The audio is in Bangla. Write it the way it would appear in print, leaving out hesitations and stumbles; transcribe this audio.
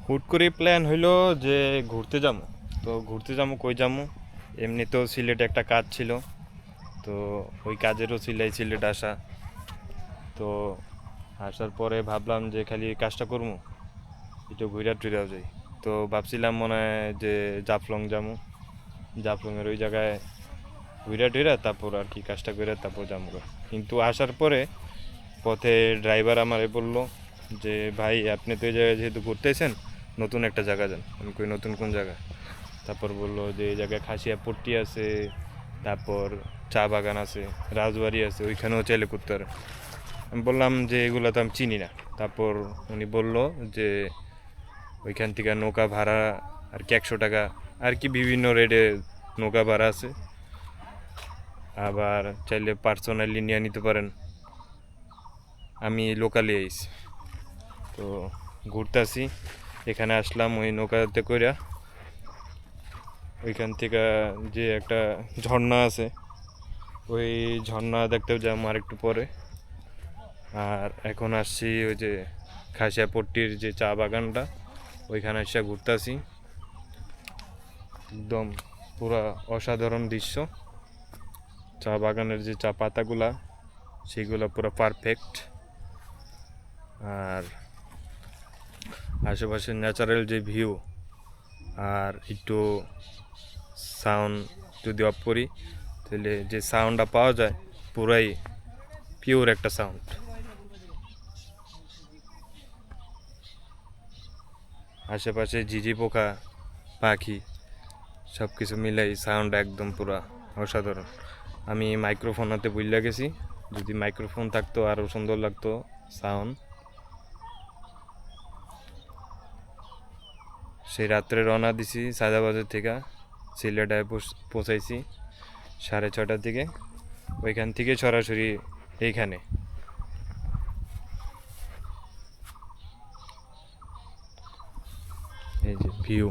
হুট করে প্ল্যান হইলো যে ঘুরতে যাবো। তো ঘুরতে যাবো কই যাবো, এমনিতেও সিলেটে একটা কাজ ছিল। তো ওই কাজেরও সিলাই সিলেট আসা। তো আসার পরে ভাবলাম যে খালি এই কাজটা করবো, একটু ঘুরা টুরাও যাই। তো ভাবছিলাম মনে হয় যে জাফলং যাবো, জাফলংয়ের ওই জায়গায় ঘুরা টুরা তারপর আর কি কাজটা করে তারপর যাবো। কিন্তু আসার পরে পথে ড্রাইভার আমারে বললো যে ভাই আপনি তো এই জায়গায় যেহেতু ঘুরতেছেন, নতুন একটা জায়গা যান। আমি কই নতুন কোন জায়গা? তারপর বললো যে এই জায়গায় খাসিয়া পট্টি আছে, তারপর চা বাগান আছে, রাজবাড়ি আছে, ওইখানেও চাইলে করতে পারে। আমি বললাম যে এগুলো তো আমি চিনি না। তারপর উনি বলল যে ওইখান থেকে নৌকা ভাড়া আর কি 100 টাকা, আর কি বিভিন্ন রেটে নৌকা ভাড়া আছে। আবার চাইলে পার্সোনালি নিয়ে নিতে পারেন। আমি লোকালি আইছি, তো ঘুরতেছি, এখানে আসলাম ওই নৌকাতে কইরা। ওইখান থেকে যে একটা ঝর্ণা আছে, ওই ঝর্ণা দেখতেও যাবো আর একটু পরে। আর এখন আসছি ওই যে খাসিয়াপট্টির যে চা বাগানটা, ওইখানে এসে ঘুরতেছি। একদম পুরা অসাধারণ দৃশ্য। চা বাগানের যে চা পাতাগুলা, সেগুলো পুরো পারফেক্ট। আর আশেপাশের ন্যাচারাল যে ভিউ, আর একটু সাউন্ড যদি অফ করি তাহলে যে সাউন্ডটা পাওয়া যায় পুরাই পিওর একটা সাউন্ড। আশেপাশে ঝিঝি পোকা, পাখি, সব কিছু মিলাই সাউন্ড একদম পুরা অসাধারণ। আমি মাইক্রোফোন হাতে ভুলে গেছি, যদি মাইক্রোফোন থাকতো আরও সুন্দর লাগতো সাউন্ড। সেই রাত্রে রওনা দিছি সায়দাবাজার থেকে, সিলেটে পৌঁছাইছি 6:30টার দিকে। ওইখান থেকে সরাসরি এইখানে। এই যে ভিউ,